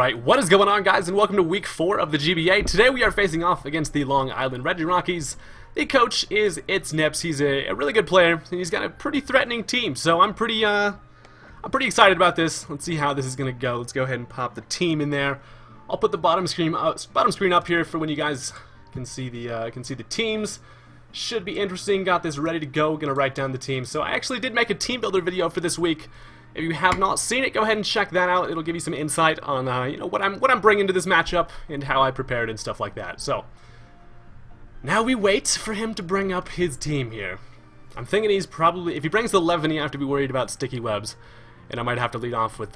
Alright, what is going on, guys, and welcome to week 4 of the GBA. Today we are facing off against the Long Island Regirockies. The coach is It's Nips. He's a really good player, and he's got a pretty threatening team, so I'm pretty excited about this. Let's see how this is going to go. Let's go ahead and pop the team in there. I'll put the bottom screen up here for when you guys can see the teams. Should be interesting. Got this ready to go. Gonna write down the team. So I actually did make a team builder video for this week. If you have not seen it, go ahead and check that out. It'll give you some insight on what I'm bringing to this matchup and how I prepared and stuff like that. So now we wait for him to bring up his team here. I'm thinking he's probably, if he brings the 11, you have to be worried about sticky webs, and I might have to lead off with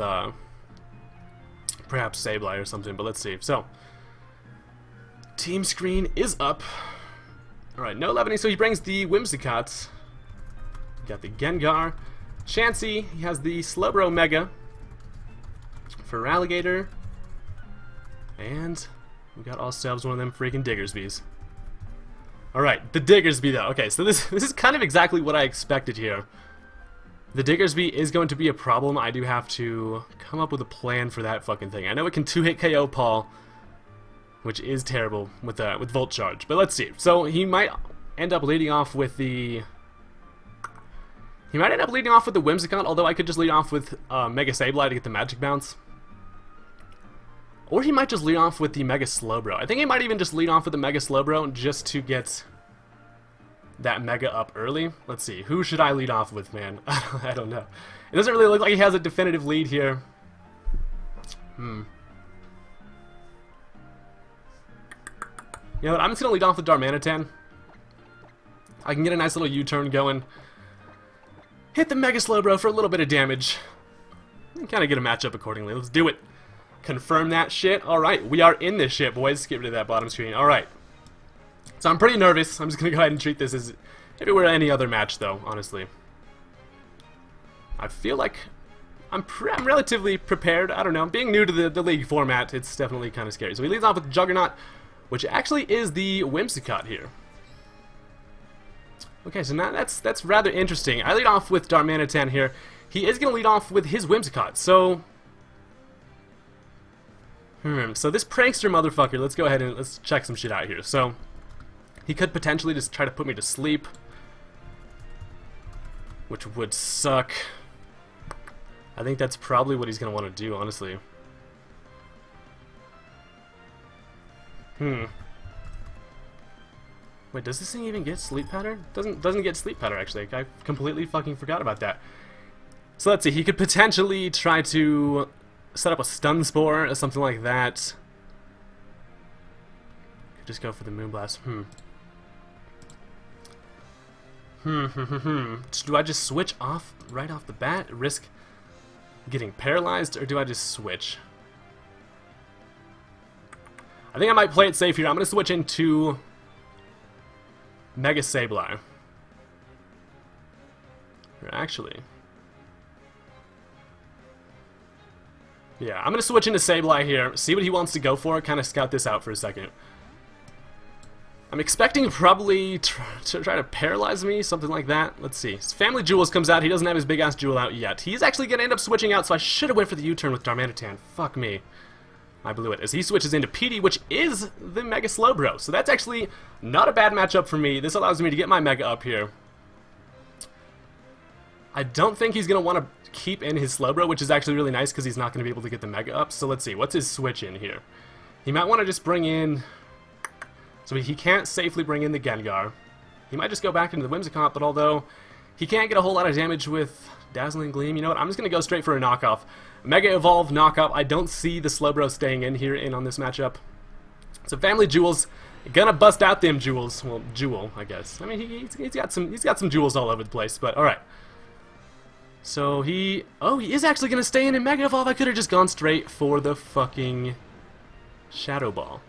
perhaps Sableye or something. But let's see. So team screen is up. All right, no 11, so he brings the Whimsicots. Got the Gengar. Chansey, he has the Slowbro Mega for Alligator, and we got ourselves one of them freaking Diggersbys. Alright, the Diggersby though. Okay, so this is kind of exactly what I expected here. The Diggersby is going to be a problem. I do have to come up with a plan for that fucking thing. I know it can 2-hit KO Paul, which is terrible with Volt Charge, but let's see. So he might end up leading off with the... He might end up leading off with the Whimsicott, although I could just lead off with Mega Sableye to get the Magic Bounce. Or he might just lead off with the Mega Slowbro. I think he might even just lead off with the Mega Slowbro just to get that Mega up early. Let's see, who should I lead off with, man? I don't know. It doesn't really look like he has a definitive lead here. You know what, I'm just going to lead off with Darmanitan. I can get a nice little U-turn going. Hit the Mega Slowbro for a little bit of damage. And kind of get a matchup accordingly. Let's do it. Confirm that shit. Alright, we are in this shit, boys. Get rid of that bottom screen. Alright. So I'm pretty nervous. I'm just going to go ahead and treat this as if it were any other match, though, honestly. I feel like I'm relatively prepared. I don't know. Being new to the league format, it's definitely kind of scary. So he leads off with Juggernaut, which actually is the Whimsicott here. Okay, so now that's rather interesting. I lead off with Darmanitan here. He is going to lead off with his Whimsicott. So, so this prankster motherfucker, let's go ahead and let's check some shit out here. So, he could potentially just try to put me to sleep, which would suck. I think that's probably what he's going to want to do, honestly. Wait, does this thing even get Sleep Powder? Doesn't get Sleep Powder, actually. I completely fucking forgot about that. So let's see, he could potentially try to set up a Stun Spore or something like that. Could just go for the Moonblast. Do I just switch off right off the bat? Risk getting paralyzed, or do I just switch? I think I might play it safe here. I'm going to switch into Mega Sableye. Actually, yeah, I'm gonna switch into Sableye here, see what he wants to go for, kind of scout this out for a second. I'm expecting probably to try to paralyze me, something like that. Let's see. His Family Jewels comes out. He doesn't have his big ass jewel out yet. He's actually gonna end up switching out, so I should have went for the U-turn with Darmanitan. Fuck me. I blew it, as he switches into PD, which is the Mega Slowbro. So that's actually not a bad matchup for me. This allows me to get my Mega up here. I don't think he's going to want to keep in his Slowbro, which is actually really nice because he's not going to be able to get the Mega up. So let's see, what's his switch in here? He might want to just bring in... So he can't safely bring in the Gengar. He might just go back into the Whimsicott, but although he can't get a whole lot of damage with Dazzling Gleam, you know what, I'm just going to go straight for a knockoff. Mega Evolve knockoff. I don't see the Slowbro staying in here on this matchup. So Family Jewels, gonna bust out them jewels. Well, jewel, I guess. I mean, he's got some jewels all over the place. But all right. So he is actually gonna stay in Mega Evolve. I could have just gone straight for the fucking Shadow Ball.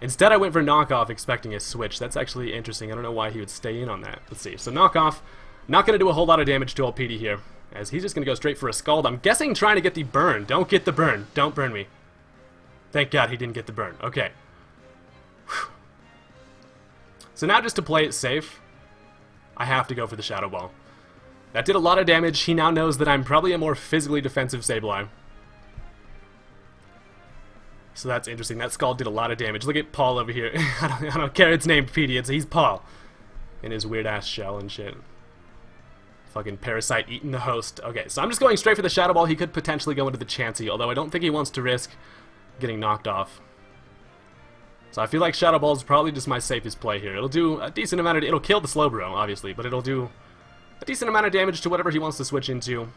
Instead, I went for knockoff, expecting a switch. That's actually interesting. I don't know why he would stay in on that. Let's see. So knockoff, not gonna do a whole lot of damage to old PD here, as he's just going to go straight for a Scald. I'm guessing trying to get the burn. Don't get the burn. Don't burn me. Thank God he didn't get the burn. Okay. Whew. So now just to play it safe, I have to go for the Shadow Ball. That did a lot of damage. He now knows that I'm probably a more physically defensive Sableye. So that's interesting. That skull did a lot of damage. Look at Paul over here. I don't care it's named Petey. He's Paul. In his weird ass shell and shit. Fucking parasite eating the host. Okay, so I'm just going straight for the Shadow Ball. He could potentially go into the Chansey, although I don't think he wants to risk getting knocked off. So I feel like Shadow Ball is probably just my safest play here. It'll do a decent amount of... It'll kill the Slowbro, obviously, but it'll do a decent amount of damage to whatever he wants to switch into.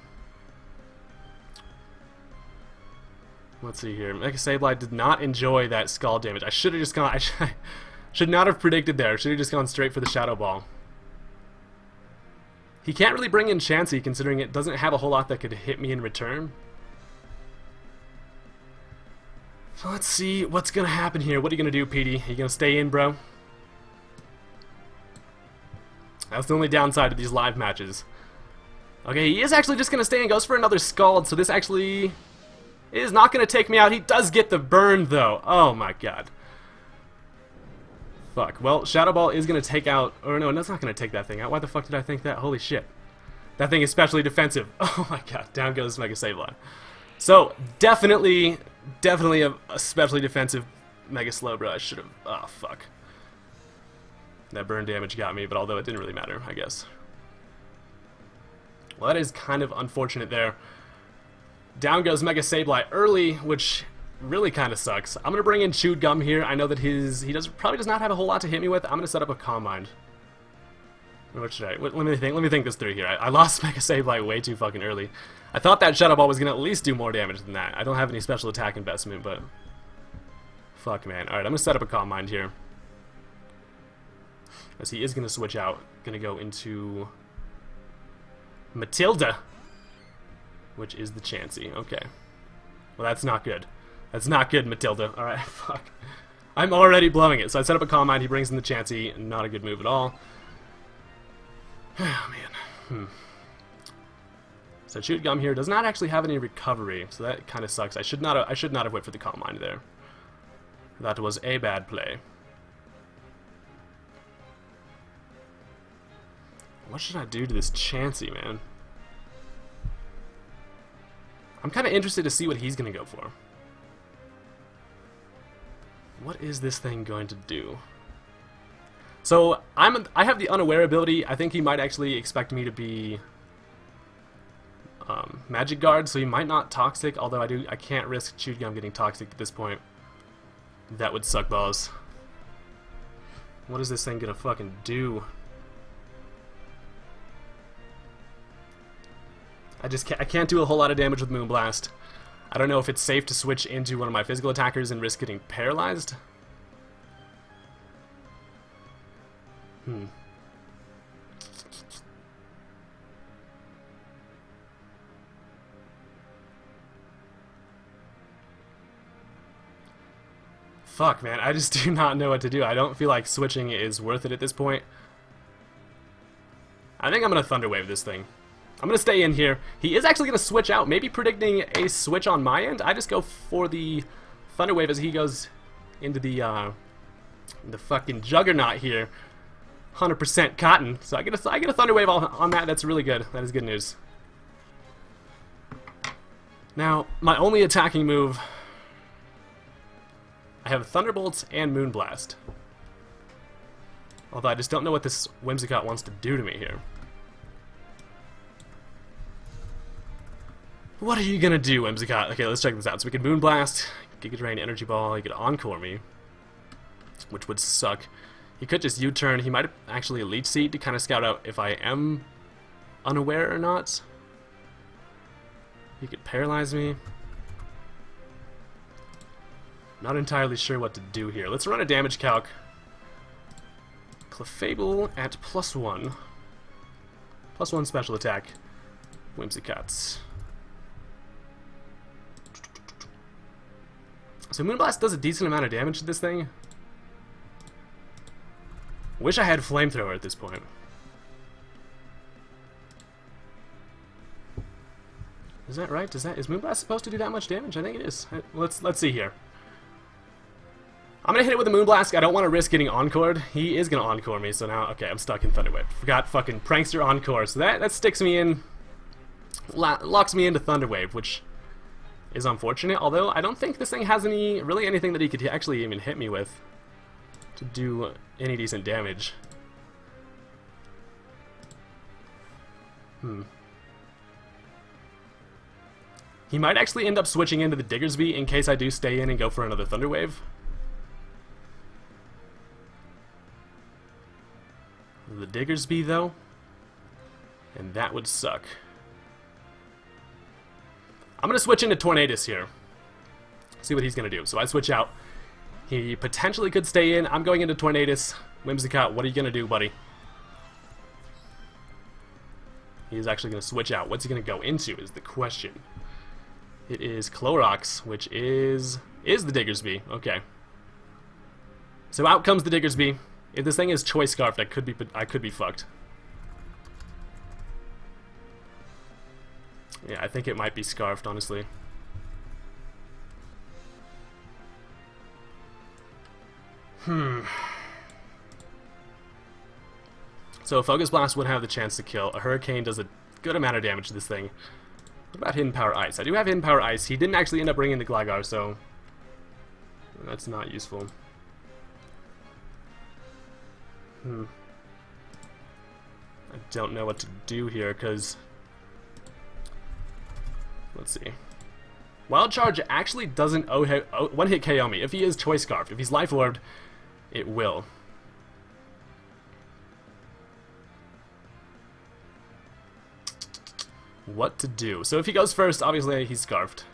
Let's see here. Mega Sableye did not enjoy that skull damage. I should have just gone... I should not have predicted there. Should have just gone straight for the Shadow Ball. He can't really bring in Chansey, considering it doesn't have a whole lot that could hit me in return. So let's see what's going to happen here. What are you going to do, Petey? Are you going to stay in, bro? That's the only downside of these live matches. Okay, he is actually just going to stay and goes for another Scald, so this actually is not going to take me out. He does get the burn, though. Oh, my God. Fuck. Well, Shadow Ball is going to take out... Or no, that's not going to take that thing out. Why the fuck did I think that? Holy shit. That thing is specially defensive. Oh, my God. Down goes Mega Sableye. So, definitely a especially defensive Mega Slowbro. I should have... Oh, fuck. That burn damage got me, but although it didn't really matter, I guess. Well, that is kind of unfortunate there. Down goes Mega Sableye early, which really kind of sucks. I'm going to bring in Chewed Gum here. I know that he probably does not have a whole lot to hit me with. I'm going to set up a Calm Mind. What should I... Let me think this through here. I lost Mega Sableye way too fucking early. I thought that Shadow Ball was going to at least do more damage than that. I don't have any special attack investment, but... Fuck, man. Alright, I'm going to set up a Calm Mind here. As he is going to switch out. Going to go into... Matilda! Which is the Chansey. Okay. Well, that's not good. That's not good, Matilda. Alright, fuck. I'm already blowing it. So I set up a Calm Mind. He brings in the Chansey. Not a good move at all. Oh, man. So Chewed Gum here does not actually have any recovery, so that kind of sucks. I should not have went for the Calm Mind there. That was a bad play. What should I do to this Chansey, man? I'm kind of interested to see what he's going to go for. What is this thing going to do? So I have the Unaware ability. I think he might actually expect me to be Magic Guard, so he might not Toxic. Although I can't risk Chewed Gum getting Toxic at this point. That would suck balls. What is this thing gonna fucking do? I can't do a whole lot of damage with Moonblast. I don't know if it's safe to switch into one of my physical attackers and risk getting paralyzed. Fuck, man. I just do not know what to do. I don't feel like switching is worth it at this point. I think I'm going to Thunder Wave this thing. I'm going to stay in here. He is actually going to switch out, maybe predicting a switch on my end. I just go for the Thunder Wave as he goes into the fucking Juggernaut here. 100% cotton. So I get a Thunder Wave on that. That's really good. That is good news. Now, my only attacking move... I have Thunderbolts and Moonblast. Although I just don't know what this Whimsicott wants to do to me here. What are you gonna do, Whimsicott? Okay, let's check this out. So we could Moonblast, Giga Drain, Energy Ball, he could Encore me, which would suck. He could just U-turn. He might actually Leech Seed to kind of scout out if I am unaware or not. He could Paralyze me. Not entirely sure what to do here. Let's run a damage calc. Clefable at +1. +1 special attack. Whimsicotts. So Moonblast does a decent amount of damage to this thing. Wish I had Flamethrower at this point. Is that right? Is Moonblast supposed to do that much damage? I think it is. Let's see here. I'm gonna hit it with a Moonblast. I don't want to risk getting Encored. He is gonna Encore me, so now, okay, I'm stuck in Thunder Wave. Forgot fucking Prankster Encore. So that sticks me in, locks me into Thunder Wave, which is unfortunate, although I don't think this thing has really anything that he could actually even hit me with to do any decent damage. He might actually end up switching into the Diggersby in case I do stay in and go for another Thunder Wave. The Diggersby, though, and that would suck. I'm going to switch into Tornadus here. See what he's going to do. So I switch out. He potentially could stay in. I'm going into Tornadus. Whimsicott, what are you going to do, buddy? He's actually going to switch out. What's he going to go into is the question. It is Clorox, which is the Diggersby. Okay. So out comes the Diggersby. If this thing is Choice Scarfed, I could be fucked. Yeah, I think it might be Scarfed, honestly. So a Focus Blast would have the chance to kill. A Hurricane does a good amount of damage to this thing. What about Hidden Power Ice? I do have Hidden Power Ice. He didn't actually end up bringing the Gligar, so that's not useful. I don't know what to do here, because... Let's see. Wild Charge actually doesn't one-hit KO me. If he is Choice Scarfed, if he's Life Orbed, it will. What to do? So if he goes first, obviously he's Scarfed.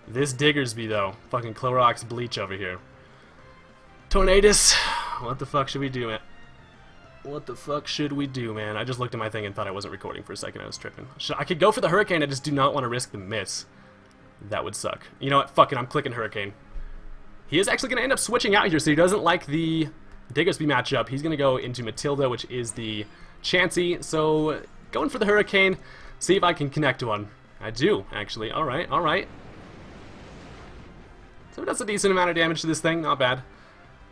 This Diggersby, though. Fucking Clorox Bleach over here. Tornadus. What the fuck should we do, man? What the fuck should we do, man? I just looked at my thing and thought I wasn't recording for a second. I was tripping. I could go for the Hurricane. I just do not want to risk the miss. That would suck. You know what? Fuck it. I'm clicking Hurricane. He is actually going to end up switching out here, so he doesn't like the Diggersby matchup. He's going to go into Matilda, which is the Chansey. So going for the Hurricane. See if I can connect one. I do, actually. Alright, alright. So it does a decent amount of damage to this thing. Not bad.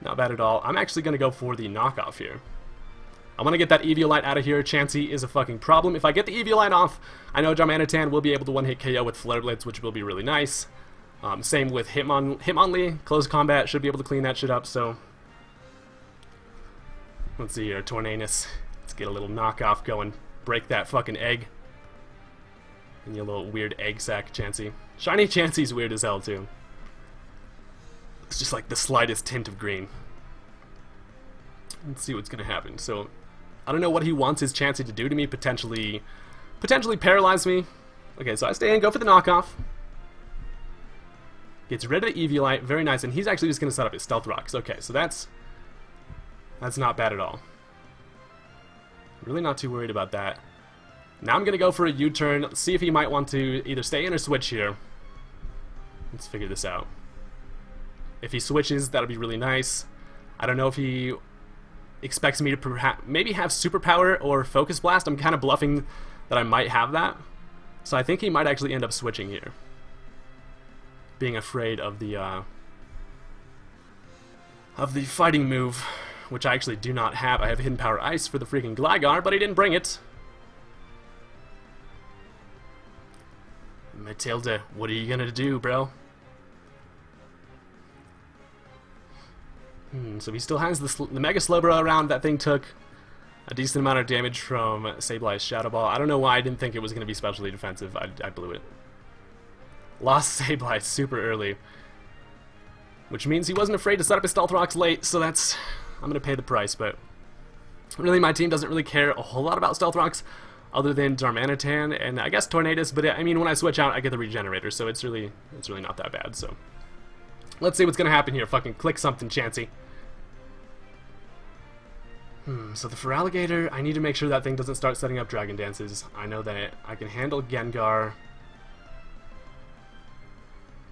Not bad at all. I'm actually going to go for the knockoff here. I want to get that Eviolite out of here. Chansey is a fucking problem. If I get the Eviolite off, I know Darmanitan will be able to one-hit KO with Flare Blitz, which will be really nice. Same with Hitmonlee. Close combat should be able to clean that shit up, so... Let's see here. Tornadus. Let's get a little knockoff going. Break that fucking egg. And your little weird egg sack, Chansey. Shiny Chansey's weird as hell, too. It's just like the slightest tint of green. Let's see what's going to happen. So, I don't know what he wants his Chansey to do to me. Potentially paralyze me. Okay, so I stay in, go for the knockoff. Gets rid of the Eviolite. Very nice. And he's actually just going to set up his Stealth Rocks. Okay, so that's not bad at all. Really not too worried about that. Now I'm going to go for a U-turn. Let's see if he might want to either stay in or switch here. Let's figure this out. If he switches, that'll be really nice. I don't know if he expects me to maybe have Superpower or Focus Blast. I'm kind of bluffing that I might have that. So I think he might actually end up switching here. Being afraid of the fighting move, which I actually do not have. I have Hidden Power Ice for the freaking Gligar, but he didn't bring it. Matilda, what are you gonna do, bro? So he still has the Mega Slowbro around. That thing took a decent amount of damage from Sableye's Shadow Ball. I don't know why I didn't think it was going to be specially defensive. I blew it. Lost Sableye super early. Which means he wasn't afraid to set up his Stealth Rocks late, so that's... I'm going to pay the price, but... Really, my team doesn't really care a whole lot about Stealth Rocks, other than Darmanitan and I guess Tornadus, but I mean, when I switch out, I get the Regenerator, so it's really not that bad, so... Let's see what's going to happen here. Fucking click something, Chansey. So the Feraligatr, I need to make sure that thing doesn't start setting up Dragon Dances. I know that I can handle Gengar.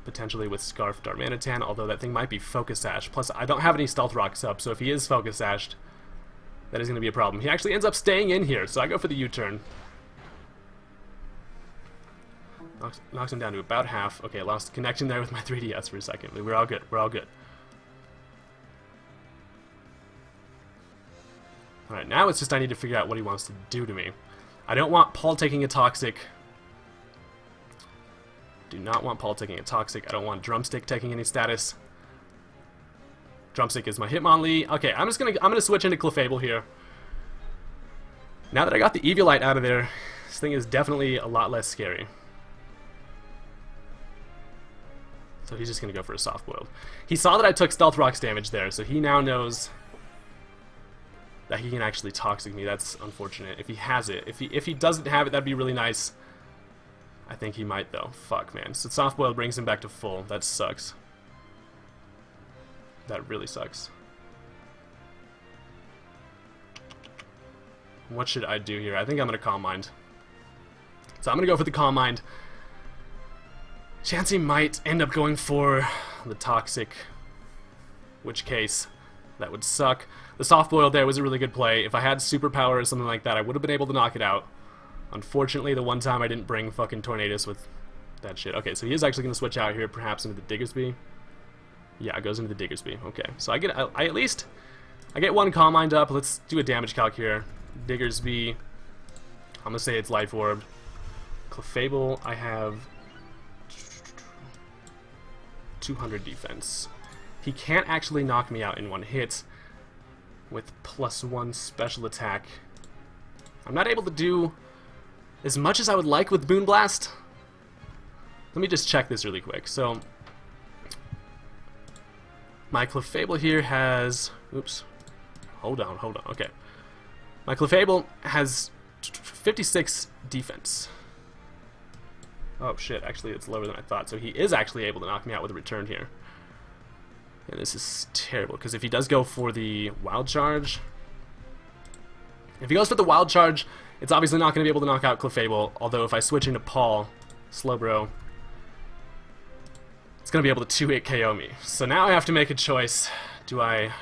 Potentially with Scarf Darmanitan, although that thing might be Focus Sash. Plus, I don't have any Stealth Rocks up, so if he is Focus Sashed, that is going to be a problem. He actually ends up staying in here, so I go for the U-turn. Knocks him down to about half. Okay, lost connection there with my 3DS for a second. We're all good. We're all good. Alright, now it's just I need to figure out what he wants to do to me. I don't want Paul taking a Toxic. Do not want Paul taking a Toxic. I don't want Drumstick taking any status. Drumstick is my Hitmonlee. Okay, I'm gonna switch into Clefable here. Now that I got the Eviolite out of there, this thing is definitely a lot less scary. So he's just gonna go for a soft boiled. He saw that I took Stealth Rock's damage there, so he now knows that he can actually Toxic me. That's unfortunate. If he has it. If he doesn't have it, that'd be really nice. I think he might though. Fuck, man. So soft boiled brings him back to full. That sucks. That really sucks. What should I do here? I think I'm gonna Calm Mind. So I'm gonna go for the Calm Mind. Chansey might end up going for the Toxic, which case that would suck. The soft boil there was a really good play. If I had superpower or something like that, I would have been able to knock it out. Unfortunately, the one time I didn't bring fucking Tornadus with that shit. Okay, so he is actually going to switch out here, perhaps into the Diggersby. Yeah, it goes into the Diggersby. Okay, so I at least get one Calm Mind up. Let's do a damage calc here. Diggersby. I'm going to say it's Life Orb. Clefable, I have 200 defense. He can't actually knock me out in one hit with +1 special attack. I'm not able to do as much as I would like with Moonblast. Let me just check this really quick. So my Clefable here has... Oops. Hold on. Okay. My Clefable has 56 defense. Oh shit, actually it's lower than I thought. So he is actually able to knock me out with a return here. And this is terrible, because if he does go for the Wild Charge... If he goes for the Wild Charge, it's obviously not going to be able to knock out Clefable, although if I switch into Paul, Slowbro, it's going to be able to 2-hit KO me. So now I have to make a choice. Do I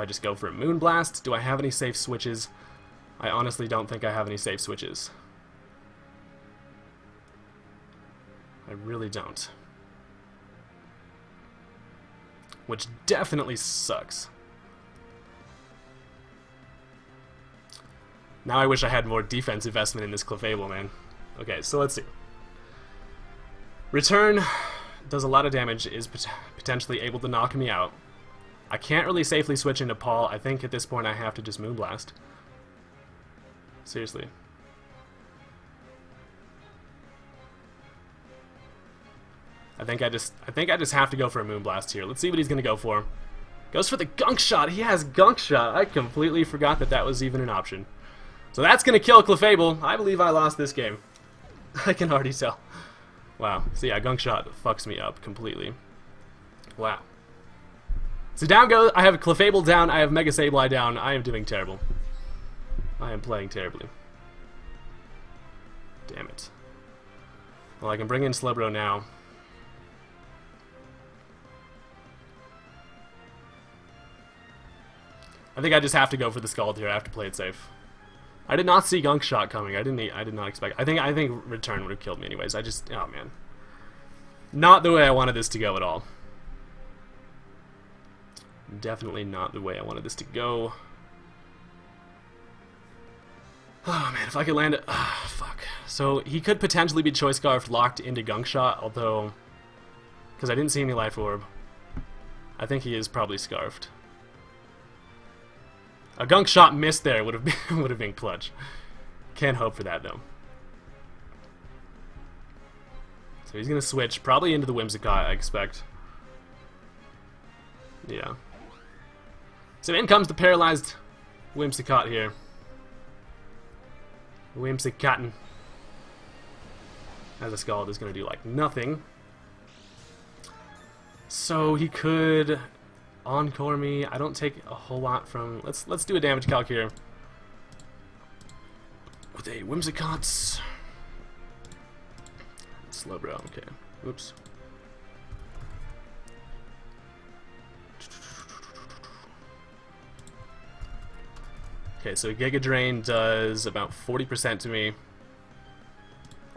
just go for a Moonblast? Do I have any safe switches? I honestly don't think I have any safe switches. I really don't. Which definitely sucks. Now I wish I had more defense investment in this Clefable, man. Okay, so let's see. Return does a lot of damage, is potentially able to knock me out. I can't really safely switch into Paul. I think at this point I have to just Moonblast. Seriously. I think I just have to go for a Moonblast here. Let's see what he's gonna go for. Goes for the Gunk Shot. He has Gunk Shot. I completely forgot that that was even an option. So that's gonna kill Clefable. I believe I lost this game. I can already tell. Wow. So yeah, Gunk Shot fucks me up completely. Wow. So down goes. I have Clefable down. I have Mega Sableye down. I am doing terrible. I am playing terribly. Damn it. Well, I can bring in Slowbro now. I think I just have to go for the Scald here. I have to play it safe. I did not see Gunk Shot coming. I did not expect. I think Return would have killed me anyways. Oh man. Not the way I wanted this to go at all. Definitely not the way I wanted this to go. Oh man, if I could land it. Ah, fuck. So he could potentially be Choice Scarf locked into Gunk Shot, although because I didn't see any Life Orb. I think he is probably Scarfed. A Gunk Shot missed there would have been clutch. Can't hope for that though. So he's gonna switch probably into the Whimsicott, I expect. Yeah. So in comes the paralyzed Whimsicott here. Whimsicotton. As a Scald is gonna do like nothing. So he could Encore me. I don't take a whole lot from... Let's do a damage calc here. With a Whimsicott. Slowbro, okay. Oops. Okay, so Giga Drain does about 40% to me.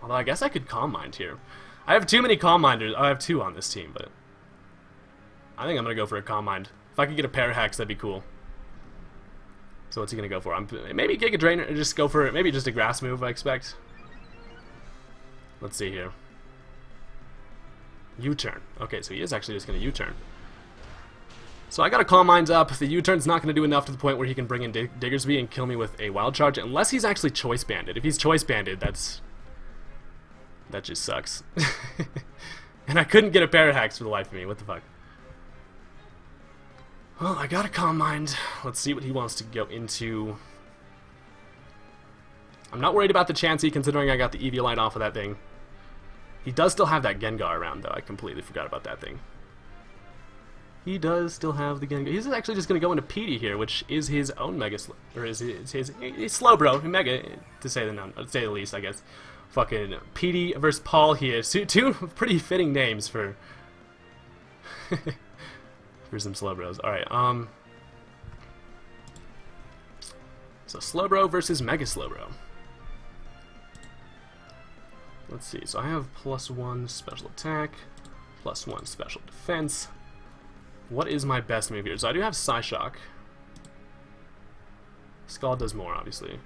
Although I guess I could Calm Mind here. I have too many Calm Minders. I have 2 on this team, but I think I'm gonna go for a Calm Mind. If I could get a Parahax, that'd be cool. So what's he gonna go for? Maybe Giga Drain or just go for maybe just a grass move, I expect. Let's see here. U-turn. Okay, so he is actually just gonna U-turn. So I gotta Calm Mind up. The U-turn's not gonna do enough to the point where he can bring in Diggersby and kill me with a Wild Charge, unless he's actually Choice Banded. If he's Choice Banded, that just sucks. And I couldn't get a Parahax for the life of me. What the fuck? Well, I got a Calm Mind. Let's see what he wants to go into. I'm not worried about the Chansey, considering I got the Eviolite off of that thing. He does still have that Gengar around, though. I completely forgot about that thing. He does still have the Gengar. He's actually just going to go into Petey here, which is his own Mega... Or is his Slowbro, Mega, to say the least, I guess. Fucking Petey versus Paul here. Two pretty fitting names for... for some Slowbros. Alright, so Slowbro versus Mega Slowbro. Let's see, so I have +1 special attack, +1 special defense. What is my best move here? So I do have Psyshock. Scald does more, obviously.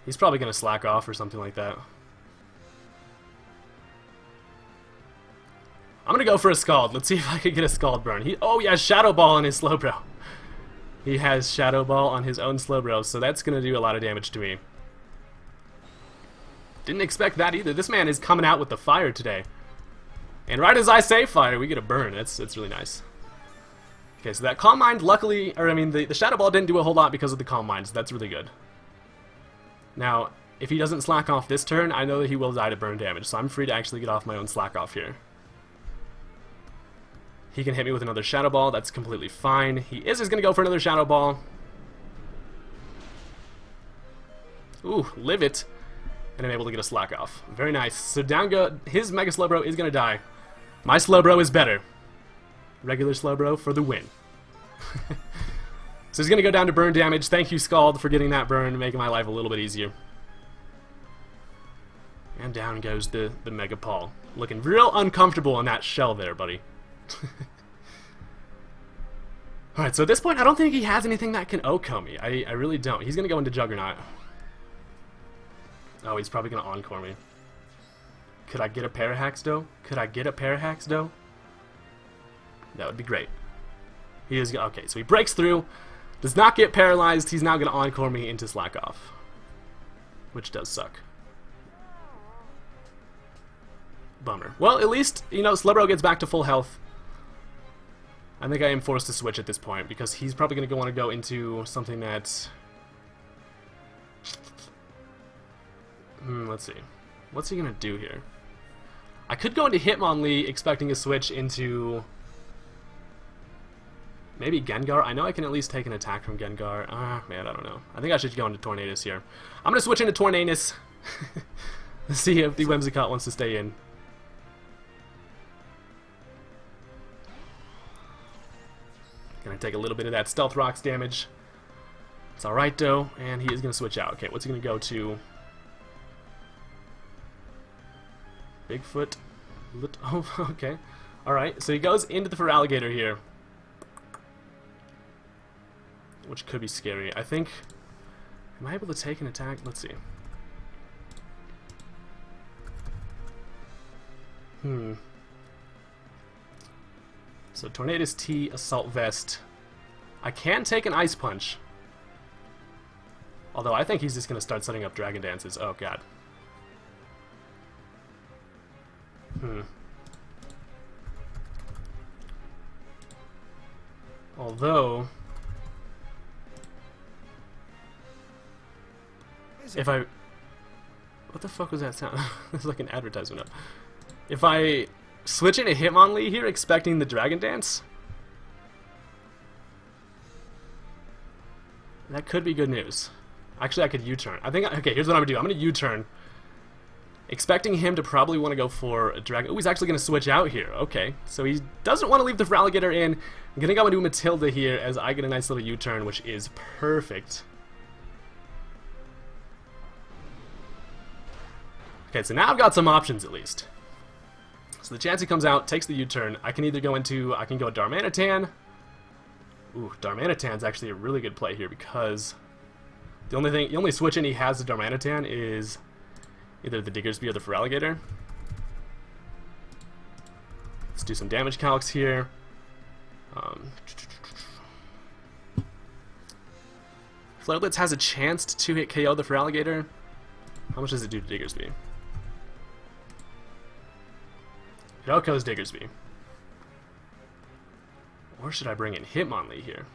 He's probably going to slack off or something like that. I'm going to go for a Scald. Let's see if I can get a Scald burn. Oh, he has Shadow Ball on his Slowbro. He has Shadow Ball on his own Slowbro, so that's going to do a lot of damage to me. Didn't expect that either. This man is coming out with the fire today. And right as I say fire, we get a burn. It's really nice. Okay, so that Calm Mind, luckily, or I mean, the Shadow Ball didn't do a whole lot because of the Calm Mind, so that's really good. Now, if he doesn't slack off this turn, I know that he will die to burn damage, so I'm free to actually get off my own slack off here. He can hit me with another Shadow Ball, that's completely fine. He is just going to go for another Shadow Ball. Ooh, live it. And I'm able to get a slack off. Very nice. So down go, his Mega Slowbro is going to die. My Slowbro is better. Regular Slowbro for the win. So he's going to go down to burn damage. Thank you, Scald, for getting that burn, making my life a little bit easier. And down goes the Mega Paul. Looking real uncomfortable in that shell there, buddy. Alright, so at this point, I don't think he has anything that can OHKO me. I really don't. He's going to go into Juggernaut. Oh, he's probably going to Encore me. Could I get a Parahax, though? Could I get a Parahax, though? That would be great. He is... Okay, so he breaks through. Does not get paralyzed. He's now going to Encore me into Slack Off. Which does suck. Bummer. Well, at least, you know, Slowbro gets back to full health. I think I am forced to switch at this point, because he's probably going to want to go into something that's... let's see. What's he going to do here? I could go into Hitmonlee, expecting a switch into... maybe Gengar. I know I can at least take an attack from Gengar. Man, I don't know. I think I should go into Tornadus here. I'm going to switch into Tornadus. Let's see if the Whimsicott wants to stay in. Gonna take a little bit of that Stealth Rocks damage. It's alright though, and he is gonna switch out. Okay, what's he gonna go to? Bigfoot. Oh, okay. Alright, so he goes into the Feraligatr here. Which could be scary. I think... am I able to take an attack? Let's see. So Tornadus T, Assault Vest. I can take an Ice Punch. Although I think he's just going to start setting up Dragon Dances. Oh god. Although... if I... what the fuck was that sound? There's like an advertisement up. If I switch into Hitmonlee here, expecting the Dragon Dance, that could be good news. Actually, I could U-turn. I think... okay, here's what I'm going to do. I'm going to U-turn, expecting him to probably want to go for a Dragon... oh, he's actually going to switch out here. Okay, so he doesn't want to leave the Feraligatr in. I'm going to go into Matilda here as I get a nice little U-turn, which is perfect. Okay, so now I've got some options at least. So the Chansey comes out, takes the U-turn. I can either go into, I can go Darmanitan. Ooh, Darmanitan's actually a really good play here because the only switch in he has to Darmanitan is either the Diggersby or the Feraligatr. Let's do some damage calcs here. Flare has a chance to two-hit KO the Feraligatr. How much does it do to Diggersby? It outgoes Diggersby. Or should I bring in Hitmonlee here?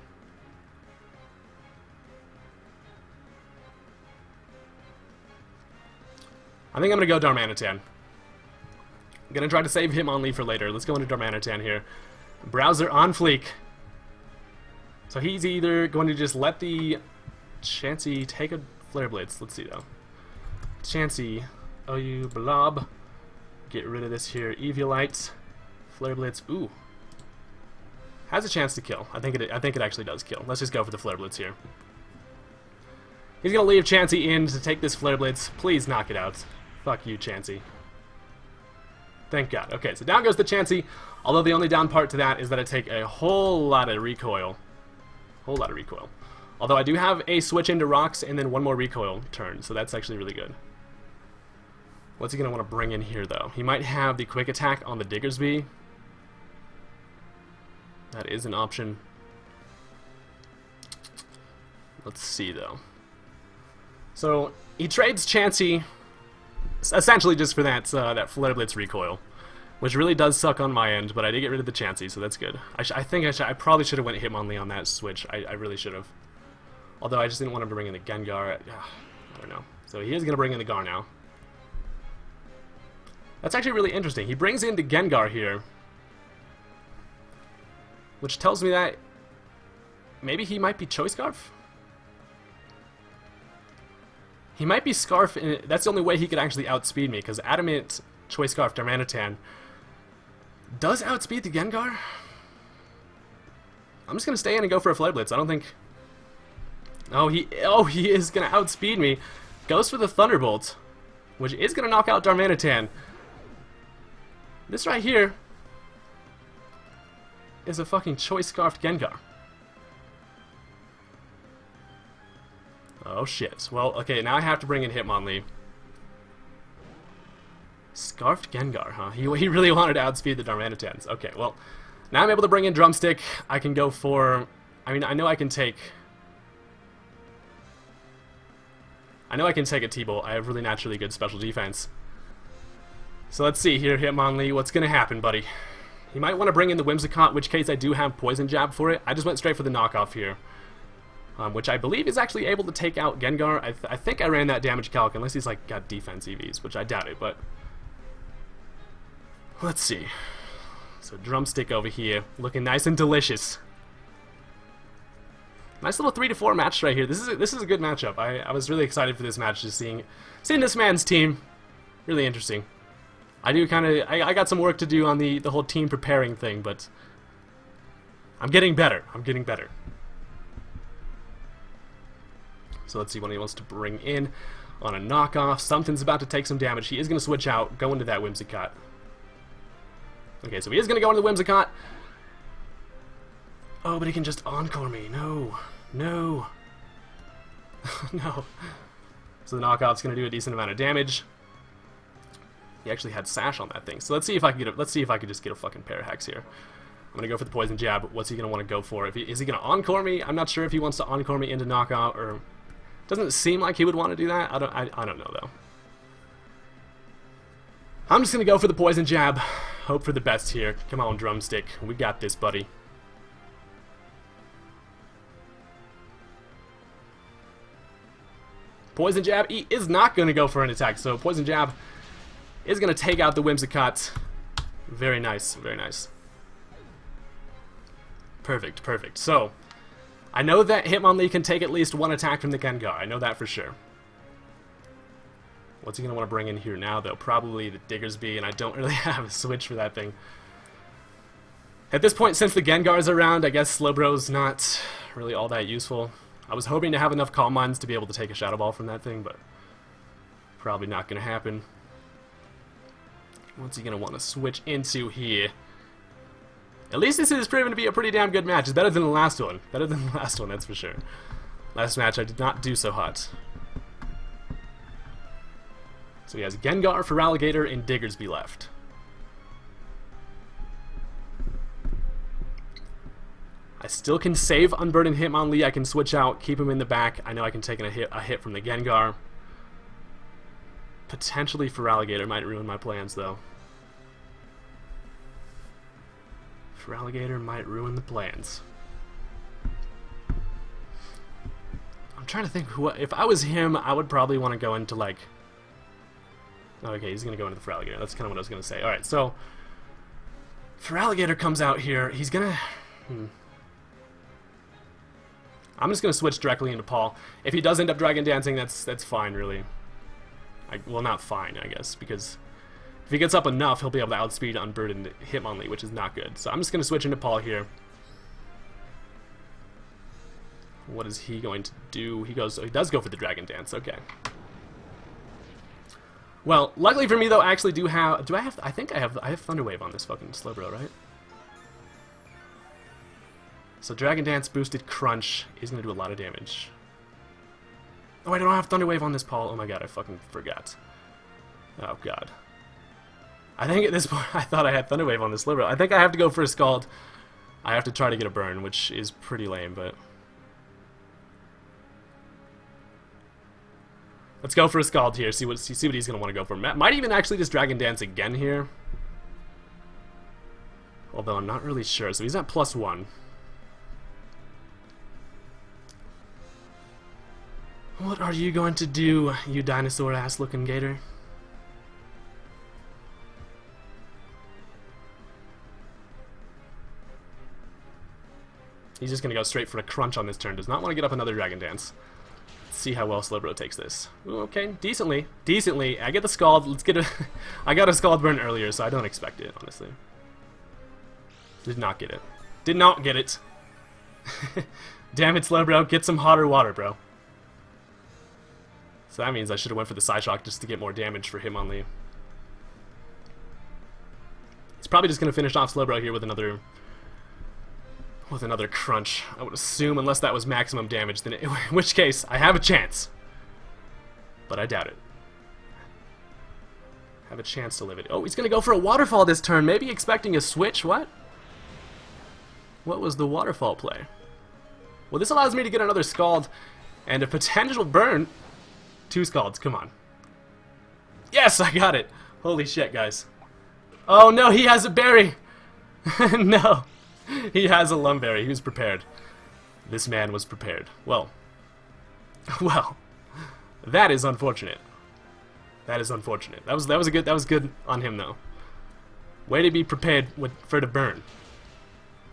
I think I'm going to go Darmanitan. I'm going to try to save Hitmonlee for later. Let's go into Darmanitan here. Browser on fleek. So he's either going to just let the Chansey take a Flare Blitz. Let's see though. Chansey, oh you blob. Get rid of this here. Eviolite. Flare Blitz. Ooh. Has a chance to kill. I think it actually does kill. Let's just go for the Flare Blitz here. He's gonna leave Chansey in to take this Flare Blitz. Please knock it out. Fuck you, Chansey. Thank God. Okay, so down goes the Chansey. Although the only down part to that is that I take a whole lot of recoil. Although I do have a switch into rocks and then one more recoil turn, so that's actually really good. What's he going to want to bring in here, though? He might have the quick attack on the Diggersby. That is an option. Let's see, though. So, he trades Chansey essentially just for that Flare Blitz recoil, which really does suck on my end, but I did get rid of the Chansey, so that's good. I probably should have went Hitmonlee on that switch. I really should have. Although I just didn't want him to bring in the Gengar. I don't know. So he is going to bring in the Gar now. That's actually really interesting. He brings in the Gengar here, which tells me that maybe he might be Choice Scarf? He might be Scarf, and that's the only way he could actually outspeed me, because Adamant Choice Scarf Darmanitan does outspeed the Gengar? I'm just going to stay in and go for a Flare Blitz. I don't think... Oh, he is going to outspeed me. Goes for the Thunderbolt, which is going to knock out Darmanitan. This right here is a fucking Choice Scarfed Gengar. Oh shit. Well, okay, now I have to bring in Hitmonlee. Scarfed Gengar, huh? He really wanted to outspeed the Darmanitans. Okay, well, now I'm able to bring in Drumstick. I can go for... I know I can take a T-Bolt. I have really naturally good special defense. So let's see here, Hitmonlee. What's going to happen, buddy? He might want to bring in the Whimsicott, in which case I do have Poison Jab for it. I just went straight for the knockoff here, which I believe is actually able to take out Gengar. I think I ran that damage calc, unless he's like got defense EVs, which I doubt it, but... Let's see. So Drumstick over here, looking nice and delicious. Nice little 3-4 match right here. This is a good matchup. I was really excited for this match, just seeing this man's team. Really interesting. I got some work to do on the whole team preparing thing, but I'm getting better. So let's see what he wants to bring in on a knockoff. Something's about to take some damage. He is going to switch out, go into that Whimsicott. Okay, so he is going to go into the Whimsicott. Oh, but he can just Encore me. No. No. No. So the knockoff's going to do a decent amount of damage. He actually had Sash on that thing. So let's see if I can get let's see if I can just get a fucking pair of hacks here. I'm gonna go for the Poison Jab. What's he gonna want to go for? Is he gonna Encore me? I'm not sure if he wants to Encore me into knockout, or doesn't seem like he would want to do that. I don't know though. I'm just gonna go for the Poison Jab. Hope for the best here. Come on, Drumstick. We got this, buddy. Poison Jab. He is not gonna go for an attack. So Poison Jab is going to take out the Whimsicott. Very nice, very nice. Perfect, perfect. So, I know that Hitmonlee can take at least one attack from the Gengar. I know that for sure. What's he going to want to bring in here now, though? Probably the Diggersby, and I don't really have a switch for that thing. At this point, since the Gengar's around, I guess Slowbro's not really all that useful. I was hoping to have enough Calm Minds to be able to take a Shadow Ball from that thing, but probably not going to happen. What's he going to want to switch into here? At least this is proven to be a pretty damn good match. It's better than the last one. Better than the last one, that's for sure. Last match I did not do so hot. So he has Gengar, Feraligatr, and Diggersby left. I still can save Unburden Hitmonlee. I can switch out, keep him in the back. I know I can take a hit from the Gengar. Potentially Feraligatr might ruin my plans, though. Feraligatr might ruin the plans. I'm trying to think who. If I was him, I would probably want to go into like. Okay, he's gonna go into the Feraligatr. That's kind of what I was gonna say. All right, so Feraligatr comes out here. He's gonna. I'm just gonna switch directly into Paul. If he does end up Dragon Dancing, that's fine, really. Well, not fine, I guess, because if he gets up enough, he'll be able to outspeed Unburdened Hitmonlee, which is not good. So I'm just gonna switch into Paul here. What is he going to do? He does go for the Dragon Dance. Okay. Well, luckily for me though, I actually do have. I think I have Thunder Wave on this fucking Slowbro, right? So Dragon Dance boosted Crunch is going to do a lot of damage. Oh, I don't have Thunder Wave on this Paul. Oh my god, I fucking forgot. Oh god. I think at this point I thought I had Thunder Wave on this Slowbro. I think I have to go for a Scald. I have to try to get a burn, which is pretty lame, but let's go for a Scald here. See what he's going to want to go for. Might even actually just Dragon Dance again here. Although I'm not really sure. So he's at +1. What are you going to do, you dinosaur-ass looking gator? He's just going to go straight for a Crunch on this turn. Does not want to get up another Dragon Dance. Let's see how well Slowbro takes this. Ooh, okay, decently. Decently. I get the Scald. Let's get a... I got a Scald burn earlier, so I don't expect it, honestly. Did not get it. Did not get it. Damn it, Slowbro. Get some hotter water, bro. So that means I should have went for the Psyshock just to get more damage for Hitmonlee. He's probably just going to finish off Slowbro here with another Crunch, I would assume, unless that was maximum damage, then in which case, I have a chance. But I doubt it. Have a chance to live it. Oh, he's going to go for a Waterfall this turn, maybe expecting a switch, what? What was the Waterfall play? Well, this allows me to get another Scald and a potential burn. 2 Scalds, come on. Yes, I got it. Holy shit, guys. Oh no, he has a berry. No, he has a Lumberry. He was prepared. This man was prepared. Well, that is unfortunate. That is unfortunate. That was good on him though. Way to be prepared for the burn.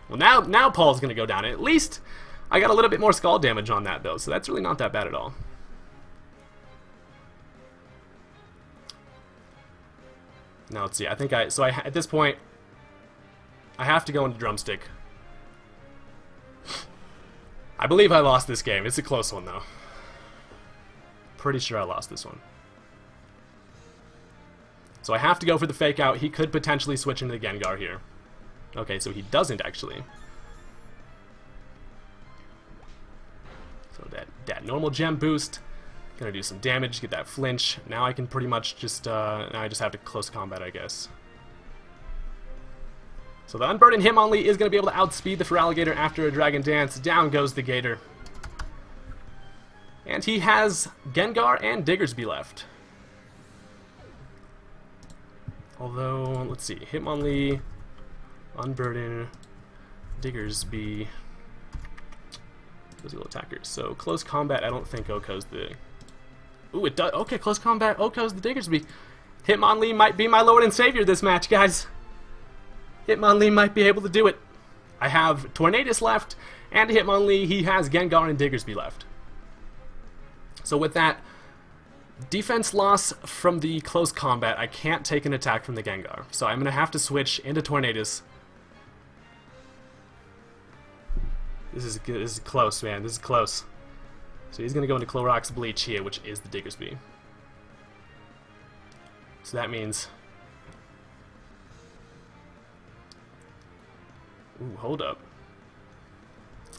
Well, now Paul's gonna go down. At least I got a little bit more Scald damage on that though, so that's really not that bad at all. Now let's see. I think at this point I have to go into Drumstick. I believe I lost this game. It's a close one though. Pretty sure I lost this one. So I have to go for the Fake Out. He could potentially switch into the Gengar here. Okay, so he doesn't actually. So that normal gem boost. Gonna do some damage, get that flinch. Now I can pretty much just, now I just have to close combat, I guess. So the Unburdened Hitmonlee is gonna be able to outspeed the Feraligatr after a Dragon Dance. Down goes the Gator. And he has Gengar and Diggersby left. Although, let's see, Hitmonlee, Unburden, Diggersby. Those are little attackers. So close combat, I don't think OHKO's the... Ooh, it does. Okay, close combat. OHKO's the Diggersby. Hitmonlee might be my Lord and Savior this match, guys. Hitmonlee might be able to do it. I have Tornadus left, and Hitmonlee, he has Gengar and Diggersby left. So with that, defense loss from the close combat, I can't take an attack from the Gengar. So I'm going to have to switch into Tornadus. This is good. This is close, man. This is close. So he's going to go into Clorox Bleach here, which is the Diggersby. So that means Ooh, hold up.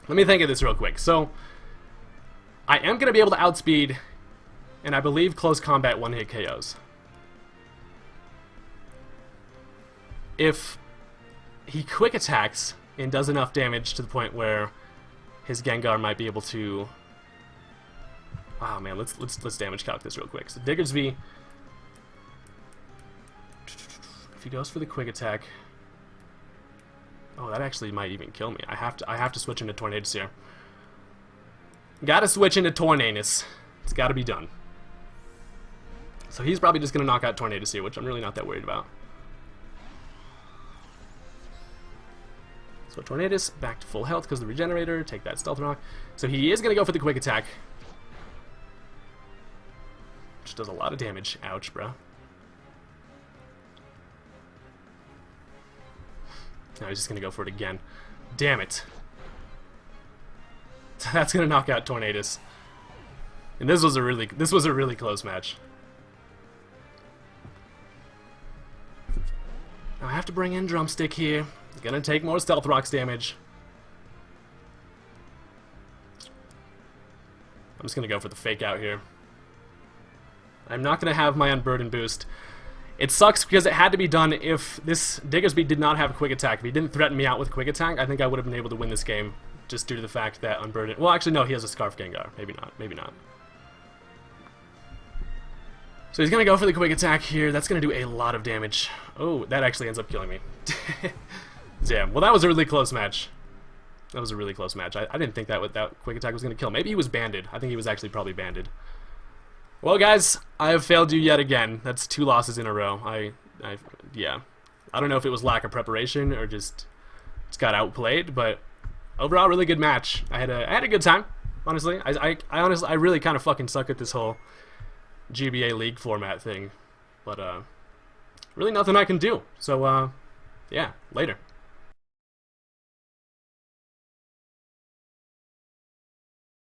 Let me think of this real quick. So, I am going to be able to outspeed, and I believe close combat one-hit KOs. If he quick attacks and does enough damage to the point where his Gengar might be able to... Oh man, let's damage calc this real quick. So Diggersby, if he goes for the quick attack, oh, that actually might even kill me. I have to switch into Tornadus here. Gotta switch into Tornadus. It's gotta be done. So he's probably just gonna knock out Tornadus here, which I'm really not that worried about. So Tornadus back to full health because of the regenerator. Take that Stealth Rock. So he is gonna go for the quick attack, which does a lot of damage. Ouch, bro. Now he's just gonna go for it again. Damn it. That's gonna knock out Tornadus. And this was a really close match. Now I have to bring in Drumstick here. He's gonna take more Stealth Rocks damage. I'm just gonna go for the fake out here. I'm not going to have my Unburden boost. It sucks because it had to be done if this Diggersby did not have a quick attack. If he didn't threaten me out with quick attack, I think I would have been able to win this game just due to the fact that Unburden... Well, actually, no, he has a Scarf Gengar. Maybe not. Maybe not. So he's going to go for the quick attack here. That's going to do a lot of damage. Oh, that actually ends up killing me. Damn. Well, that was a really close match. That was a really close match. I didn't think that quick attack was going to kill. Maybe he was banded. I think he was actually probably banded. Well, guys, I have failed you yet again. That's 2 losses in a row. Yeah. I don't know if it was lack of preparation or just got outplayed, but overall, really good match. I had a good time, honestly. I really kind of fucking suck at this whole GBA League format thing, but really nothing I can do. So, yeah, later.